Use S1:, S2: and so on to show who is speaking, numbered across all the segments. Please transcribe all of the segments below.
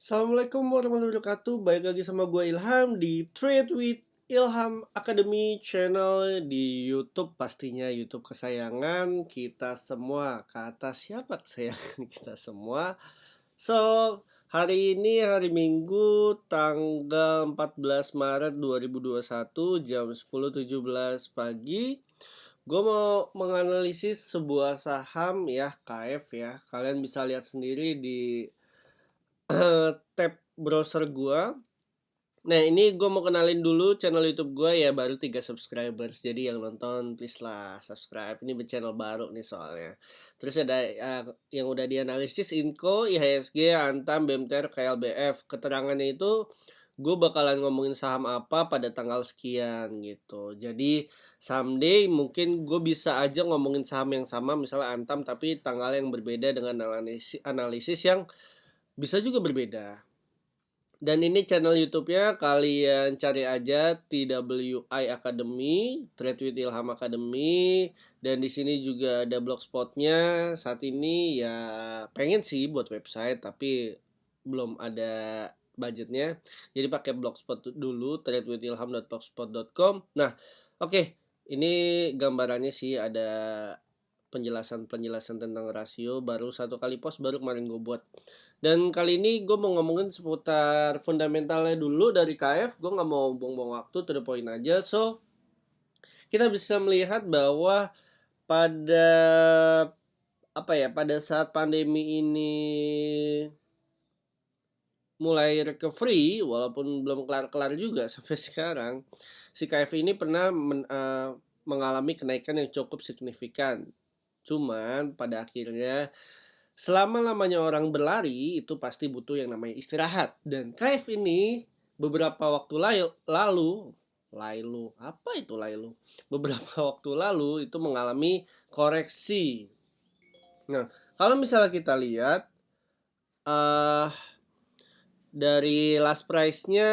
S1: Assalamualaikum warahmatullahi wabarakatuh. Baik lagi sama gue Ilham di Trade with Ilham Academy channel di YouTube, pastinya YouTube kesayangan kita semua. Kata siapa kesayangan kita semua? So, hari ini hari Minggu tanggal 14 Maret 2021 jam 10.17 pagi. Gue mau menganalisis sebuah saham ya, KF ya. Kalian bisa lihat sendiri di tab browser gua. Nah, ini gue mau kenalin dulu channel YouTube gue ya, baru 3 subscribers. Jadi yang nonton please lah subscribe. Ini channel baru nih soalnya. Terus ada yang udah dianalisis Inco, IHSG, Antam, BMTR, KLBF. Keterangannya itu gue bakalan ngomongin saham apa pada tanggal sekian gitu. Jadi someday mungkin gue bisa aja ngomongin saham yang sama, misalnya Antam, tapi tanggal yang berbeda dengan analisis yang bisa juga berbeda. Dan ini channel YouTube-nya kalian cari aja TWI Academy, Trade with Ilham Academy, dan di sini juga ada blogspotnya. Saat ini ya pengen sih buat website tapi belum ada budgetnya. Jadi pakai blogspot dulu, tradewithilham.blogspot.com. Nah, oke. Ini gambarannya sih ada penjelasan tentang rasio, baru satu kali post, baru kemarin gue buat. Dan kali ini gue mau ngomongin seputar fundamentalnya dulu dari KF. Gue nggak mau buang-buang waktu, to the point aja. So, kita bisa melihat bahwa pada pada saat pandemi ini mulai recovery, walaupun belum kelar-kelar juga sampai sekarang, si KF ini pernah mengalami kenaikan yang cukup signifikan. Cuman pada akhirnya selama-lamanya orang berlari itu pasti butuh yang namanya istirahat. Dan KF ini beberapa waktu lalu apa itu lalu? Beberapa waktu lalu itu mengalami koreksi. Nah, kalau misalnya kita lihat uh, dari last price-nya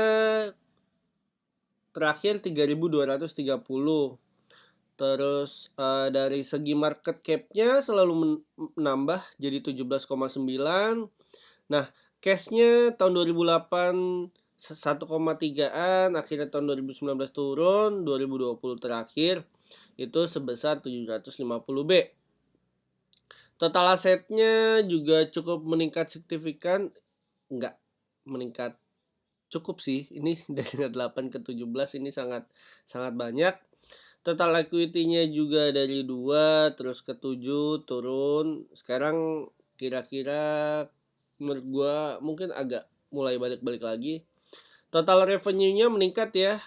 S1: terakhir 3.230. Terus dari segi market cap-nya selalu menambah jadi 17,9. Nah, cash-nya tahun 2008 1,3-an, akhirnya tahun 2019 turun, 2020 terakhir itu sebesar 750B. Total asetnya juga cukup meningkat signifikan, enggak meningkat cukup sih. Ini dari 8 ke 17 ini sangat banyak. Total equity-nya juga dari 2 terus ke 7 turun. Sekarang kira-kira menurut gua mungkin agak mulai balik-balik lagi. Total revenue-nya meningkat ya.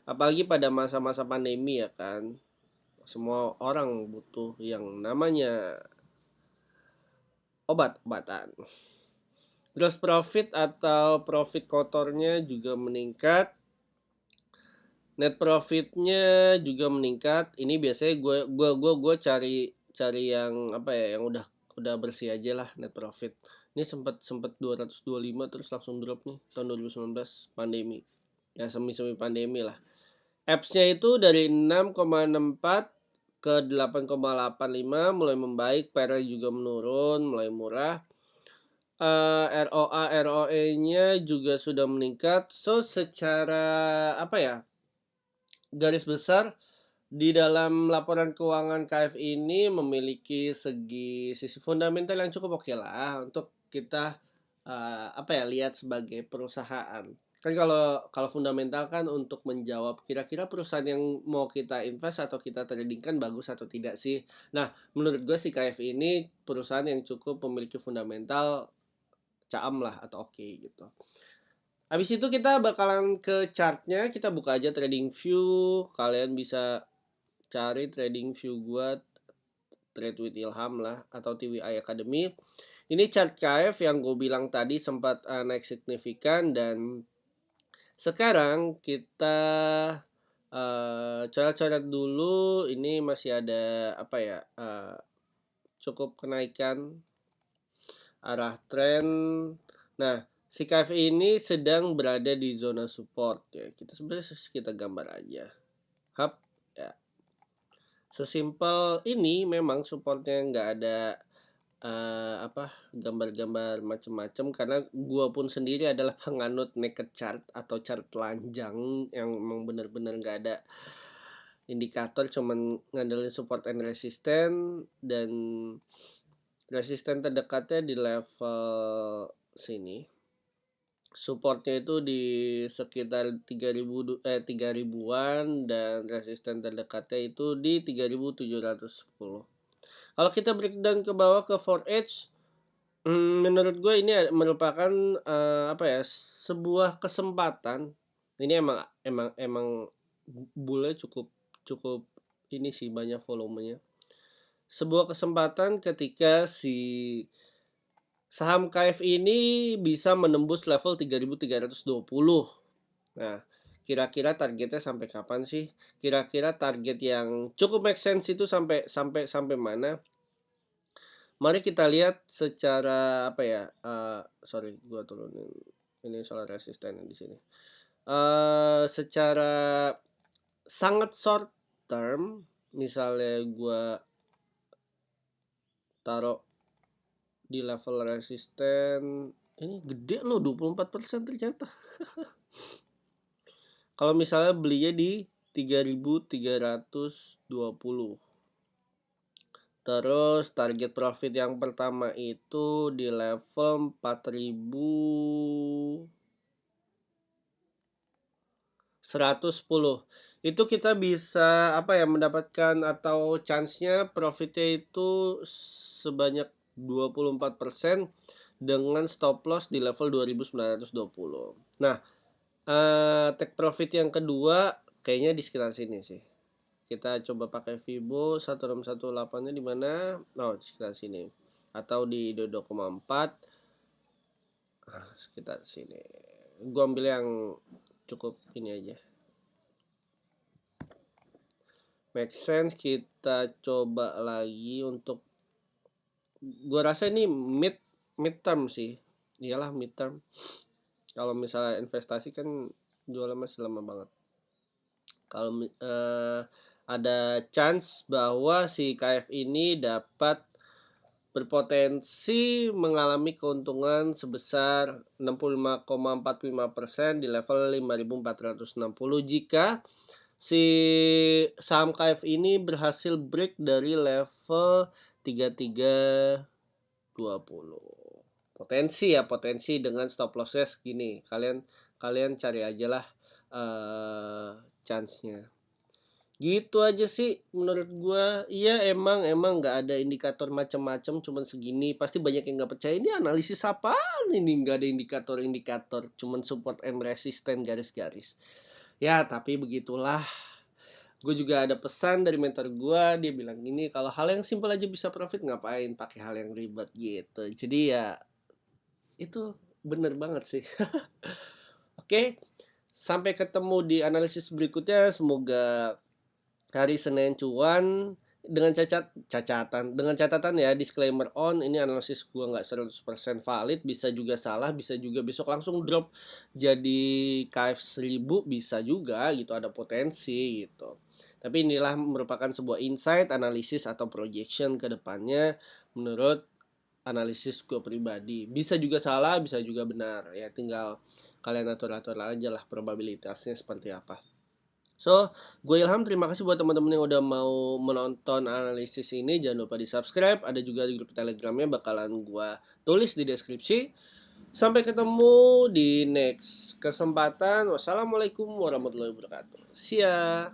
S1: Apalagi pada masa-masa pandemi ya kan. Semua orang butuh yang namanya obat-obatan. Gross profit atau profit kotornya juga meningkat. Net profitnya juga meningkat. Ini biasanya gue cari yang apa ya, yang udah bersih aja lah net profit. Ini sempat 225 terus langsung drop nih tahun 2019 pandemi. Ya semi pandemi lah. Apps-nya itu dari 6,64 ke 8,85 mulai membaik, PR juga menurun, mulai murah. ROA ROE-nya juga sudah meningkat. So secara apa ya? Garis besar di dalam laporan keuangan KF ini memiliki sisi fundamental yang cukup oke lah untuk kita lihat sebagai perusahaan. Kan kalau fundamental kan untuk menjawab kira-kira perusahaan yang mau kita invest atau kita trading kan bagus atau tidak sih. Nah, menurut gue si KF ini perusahaan yang cukup memiliki fundamental caam lah atau oke gitu. Habis itu kita bakalan ke chartnya, kita buka aja trading view. Kalian bisa cari trading view gua, Trade with Ilham lah, atau TWI Academy. Ini chart KF yang gue bilang tadi sempat naik signifikan, dan sekarang kita coret-coret dulu. Ini masih ada cukup kenaikan arah tren. Nah, si KF ini sedang berada di zona support ya. Kita gambar aja. Hap ya. Sesimpel ini memang supportnya nggak ada gambar-gambar macem-macem, karena gua pun sendiri adalah penganut naked chart atau chart telanjang yang memang bener-bener nggak ada indikator, cuman ngandelin support and resistance, dan resisten terdekatnya di level sini. Supportnya itu di sekitar 3.000-an dan resisten terdekatnya itu di 3.710. Kalau kita breakdown ke bawah ke 4H, menurut gue ini merupakan sebuah kesempatan. Ini emang bullnya cukup ini sih, banyak volumenya. Sebuah kesempatan ketika si saham KF ini bisa menembus level 3.320. Nah, kira-kira targetnya sampai kapan sih? Kira-kira target yang cukup make sense itu sampai mana? Mari kita lihat secara sorry, gua turunin ini soal resisten di sini. Secara sangat short term, misalnya gua taruh di level resisten, ini gede loh, 24% ternyata. Kalau misalnya belinya di 3.320. Terus target profit yang pertama itu di level 4.110. Itu kita bisa mendapatkan atau chance-nya profitnya itu sebanyak 24% dengan stop loss di level 2.920. Nah, take profit yang kedua kayaknya di sekitar sini sih. Kita coba pakai Fibo 1618-nya di mana? Oh, di sekitar sini. Atau di 22,4. Sekitar sini. Gua ambil yang cukup ini aja. Make sense. Kita coba lagi untuk, gua rasa ini mid term sih. Iyalah mid term. Kalau misalnya investasi kan jualan masih lama banget. Kalau ada chance bahwa si KF ini dapat berpotensi mengalami keuntungan sebesar 65,45% di level 5.460 jika si saham KF ini berhasil break dari level 3320. Potensi dengan stop lossnya segini. Kalian cari aja lah chance-nya. Gitu aja sih menurut gua. Iya, emang nggak ada indikator macam-macam, cuman segini. Pasti banyak yang nggak percaya, ini analisis apaan ini, nggak ada indikator, cuman support and resistance garis-garis. Ya tapi begitulah. Gue juga ada pesan dari mentor gua, dia bilang gini, kalau hal yang simpel aja bisa profit, ngapain pakai hal yang ribet gitu. Jadi ya itu bener banget sih. Oke, sampai ketemu di analisis berikutnya. Semoga hari Senin cuan dengan catatan ya, disclaimer on, ini analisis gua nggak 100% valid, bisa juga salah, bisa juga besok langsung drop jadi KF 1000, bisa juga gitu, ada potensi gitu. Tapi inilah merupakan sebuah insight, analisis atau projection ke depannya menurut analisis gue pribadi. Bisa juga salah, bisa juga benar. Ya tinggal kalian atur-atur aja lah probabilitasnya seperti apa. So, gue Ilham, terima kasih buat teman-teman yang udah mau menonton analisis ini. Jangan lupa di-subscribe, ada juga di grup Telegramnya, bakalan gue tulis di deskripsi. Sampai ketemu di next kesempatan. Wassalamualaikum warahmatullahi wabarakatuh. See ya.